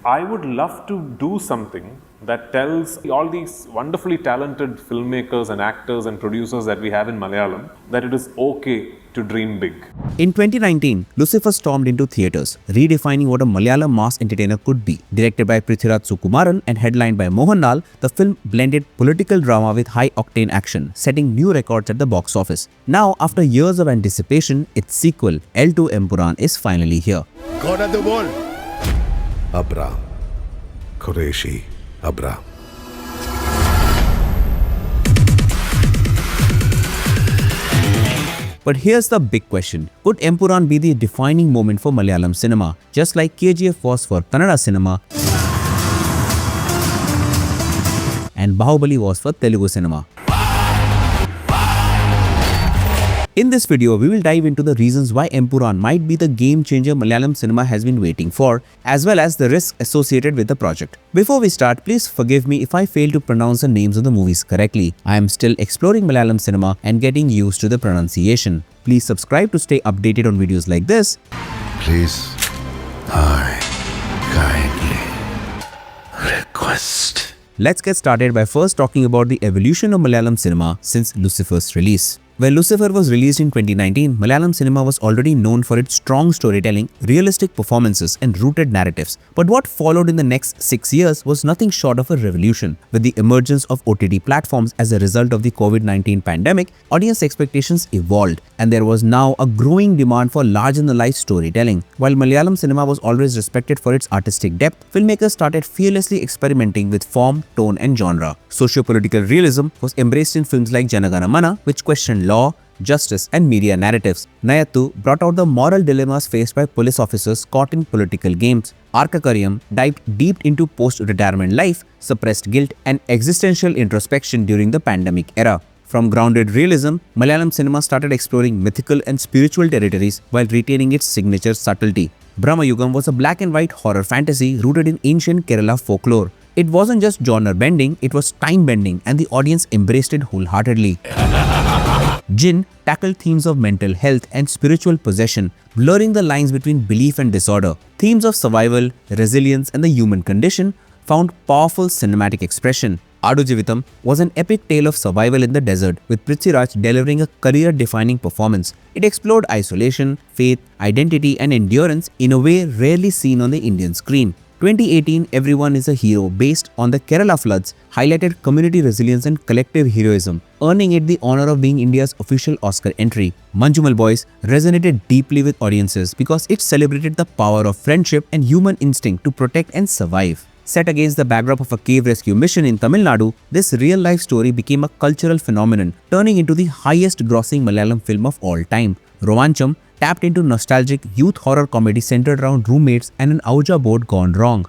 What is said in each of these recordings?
I would love to do something that tells all these wonderfully talented filmmakers and actors and producers that we have in Malayalam that it is okay to dream big. In 2019, Lucifer stormed into theatres, redefining what a Malayalam mass entertainer could be. Directed by Prithviraj Sukumaran and headlined by Mohanlal, the film blended political drama with high-octane action, setting new records at the box office. Now, after years of anticipation, its sequel, L2 Empuraan, is finally here. God of the world. Ab'raam. Khureshi Ab'raam. But here's the big question. Could Empuraan be the defining moment for Malayalam cinema, just like KGF was for Kannada cinema and Baahubali was for Telugu cinema? In this video, we will dive into the reasons why Empuraan might be the game changer Malayalam cinema has been waiting for, as well as the risks associated with the project. Before we start, please forgive me if I fail to pronounce the names of the movies correctly. I am still exploring Malayalam cinema and getting used to the pronunciation. Please subscribe to stay updated on videos like this. Please, I kindly request. Let's get started by first talking about the evolution of Malayalam cinema since Lucifer's release. When Lucifer was released in 2019, Malayalam cinema was already known for its strong storytelling, realistic performances, and rooted narratives. But what followed in the next 6 years was nothing short of a revolution. With the emergence of OTT platforms as a result of the COVID-19 pandemic, audience expectations evolved, and there was now a growing demand for larger-than-life storytelling. While Malayalam cinema was always respected for its artistic depth, filmmakers started fearlessly experimenting with form, tone, and genre. Socio-political realism was embraced in films like Janagana Mana, which questioned law, justice, and media narratives. Nayathu brought out the moral dilemmas faced by police officers caught in political games. Arkakariyam dived deep into post-retirement life, suppressed guilt, and existential introspection during the pandemic era. From grounded realism, Malayalam cinema started exploring mythical and spiritual territories while retaining its signature subtlety. Brahmayugam was a black and white horror fantasy rooted in ancient Kerala folklore. It wasn't just genre bending, it was time bending, and the audience embraced it wholeheartedly. Jinn tackled themes of mental health and spiritual possession, blurring the lines between belief and disorder. Themes of survival, resilience, and the human condition found powerful cinematic expression. Adu Jivitam was an epic tale of survival in the desert, with Prithviraj delivering a career-defining performance. It explored isolation, faith, identity, and endurance in a way rarely seen on the Indian screen. 2018 Everyone is a Hero, based on the Kerala floods, highlighted community resilience and collective heroism, earning it the honor of being India's official Oscar entry. Manjumal Boys resonated deeply with audiences because it celebrated the power of friendship and human instinct to protect and survive. Set against the backdrop of a cave rescue mission in Tamil Nadu, this real-life story became a cultural phenomenon, turning into the highest-grossing Malayalam film of all time. Rovancham tapped into nostalgic youth horror comedy centered around roommates and an Ouija board gone wrong.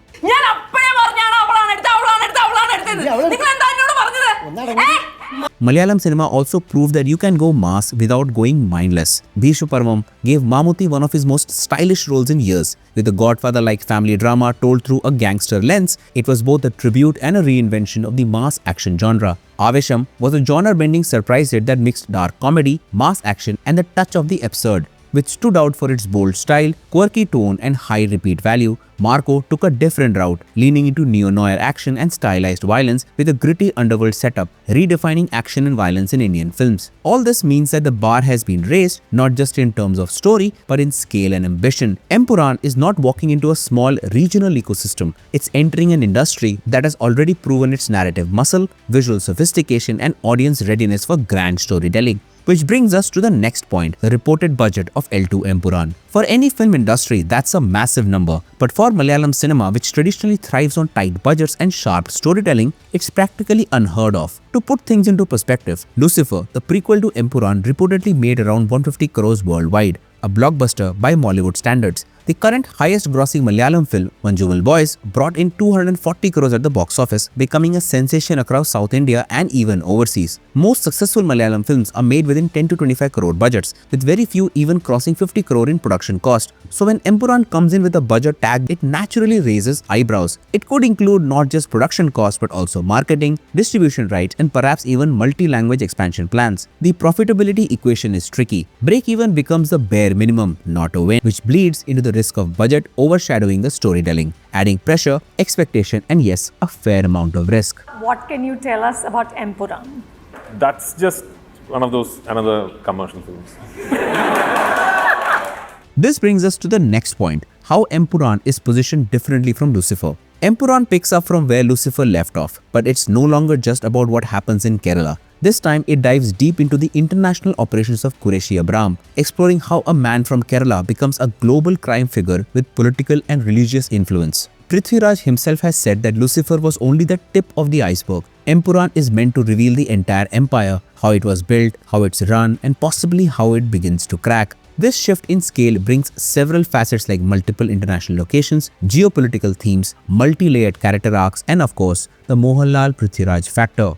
Malayalam cinema also proved that you can go mass without going mindless. Bhishma Parvam gave Mammootty one of his most stylish roles in years. With a Godfather-like family drama told through a gangster lens, it was both a tribute and a reinvention of the mass action genre. Avesham was a genre-bending surprise hit that mixed dark comedy, mass action, and the touch of the absurd. Which stood out for its bold style, quirky tone, and high repeat value. Marco took a different route, leaning into neo-noir action and stylized violence with a gritty underworld setup, redefining action and violence in Indian films. All this means that the bar has been raised, not just in terms of story, but in scale and ambition. Empuraan is not walking into a small regional ecosystem. It's entering an industry that has already proven its narrative muscle, visual sophistication, and audience readiness for grand storytelling. Which brings us to the next point, the reported budget of L2 Empuraan. For any film industry, that's a massive number. But for Malayalam cinema, which traditionally thrives on tight budgets and sharp storytelling, it's practically unheard of. To put things into perspective, Lucifer, the prequel to Empuraan, reportedly made around 150 crores worldwide, a blockbuster by Mollywood standards. The current highest-grossing Malayalam film, Manjumal Boys, brought in 240 crores at the box office, becoming a sensation across South India and even overseas. Most successful Malayalam films are made within 10 to 25 crore budgets, with very few even crossing 50 crore in production cost. So when Empuraan comes in with a budget tag, it naturally raises eyebrows. It could include not just production costs but also marketing, distribution rights, and perhaps even multi-language expansion plans. The profitability equation is tricky. Break-even becomes the bare minimum, not a win, which bleeds into the risk of budget overshadowing the storytelling, adding pressure, expectation, and yes, a fair amount of risk. What can you tell us about Empuraan? That's just one of those another commercial films. This brings us to the next point, how Empuraan is positioned differently from Lucifer. Empuraan picks up from where Lucifer left off, but it's no longer just about what happens in Kerala. This time, it dives deep into the international operations of Khureshi Ab'raam, exploring how a man from Kerala becomes a global crime figure with political and religious influence. Prithviraj himself has said that Lucifer was only the tip of the iceberg. Empuraan is meant to reveal the entire empire, how it was built, how it's run, and possibly how it begins to crack. This shift in scale brings several facets like multiple international locations, geopolitical themes, multi-layered character arcs, and of course, the Mohanlal Prithviraj factor.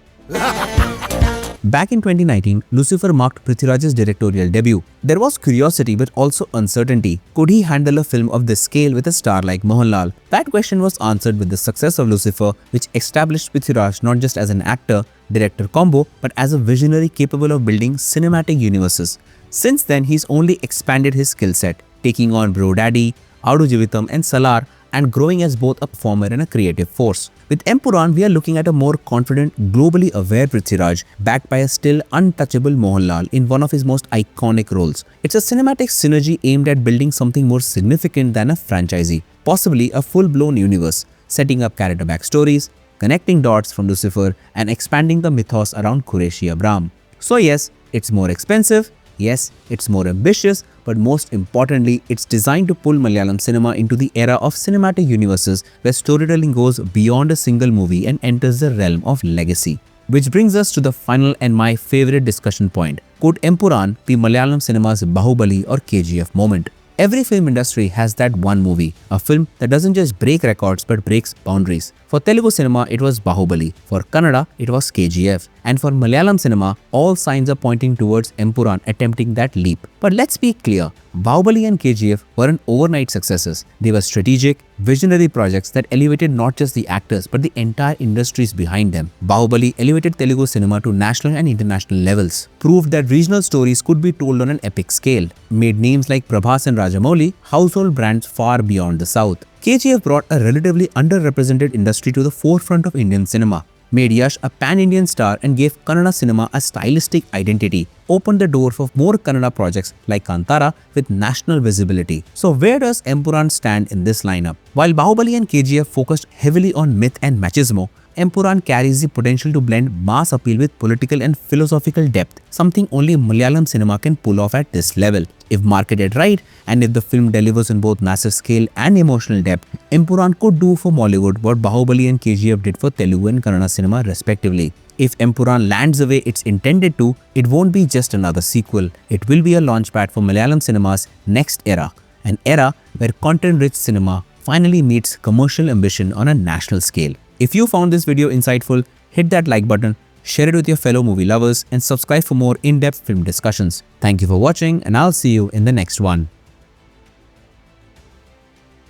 Back in 2019, Lucifer marked Prithviraj's directorial debut. There was curiosity but also uncertainty. Could he handle a film of this scale with a star like Mohanlal? That question was answered with the success of Lucifer, which established Prithviraj not just as an actor-director combo, but as a visionary capable of building cinematic universes. Since then, he's only expanded his skill set, taking on Bro Daddy, Adu Jivitam and Salar, and growing as both a performer and a creative force. With Empuraan, we are looking at a more confident, globally aware Prithviraj backed by a still untouchable Mohanlal in one of his most iconic roles. It's a cinematic synergy aimed at building something more significant than a franchisee, possibly a full-blown universe, setting up character backstories, connecting dots from Lucifer, and expanding the mythos around Khureshi Ab'raam. So yes, it's more expensive, yes, it's more ambitious, but most importantly, it's designed to pull Malayalam cinema into the era of cinematic universes where storytelling goes beyond a single movie and enters the realm of legacy. Which brings us to the final and my favorite discussion point. Could Empuraan be Malayalam cinema's Baahubali or KGF moment? Every film industry has that one movie, a film that doesn't just break records but breaks boundaries. For Telugu cinema, it was Baahubali. For Kannada, it was KGF. And for Malayalam cinema, all signs are pointing towards Empuraan attempting that leap. But let's be clear, Baahubali and KGF weren't overnight successes. They were strategic, visionary projects that elevated not just the actors but the entire industries behind them. Baahubali elevated Telugu cinema to national and international levels, proved that regional stories could be told on an epic scale, made names like Prabhas and Rajamouli household brands far beyond the south. KGF brought a relatively underrepresented industry to the forefront of Indian cinema, made Yash a pan-Indian star and gave Kannada cinema a stylistic identity, opened the door for more Kannada projects like Kantara with national visibility. So where does Empuraan stand in this lineup? While Baahubali and KGF focused heavily on myth and machismo, Empuraan carries the potential to blend mass appeal with political and philosophical depth, something only Malayalam cinema can pull off at this level. If marketed right, and if the film delivers on both massive scale and emotional depth, Empuraan could do for Mollywood what Baahubali and KGF did for Telugu and Kannada cinema respectively. If Empuraan lands the way it's intended to, it won't be just another sequel. It will be a launchpad for Malayalam cinema's next era, an era where content-rich cinema finally meets commercial ambition on a national scale. If you found this video insightful, hit that like button, share it with your fellow movie lovers, and subscribe for more in-depth film discussions. Thank you for watching, and I'll see you in the next one.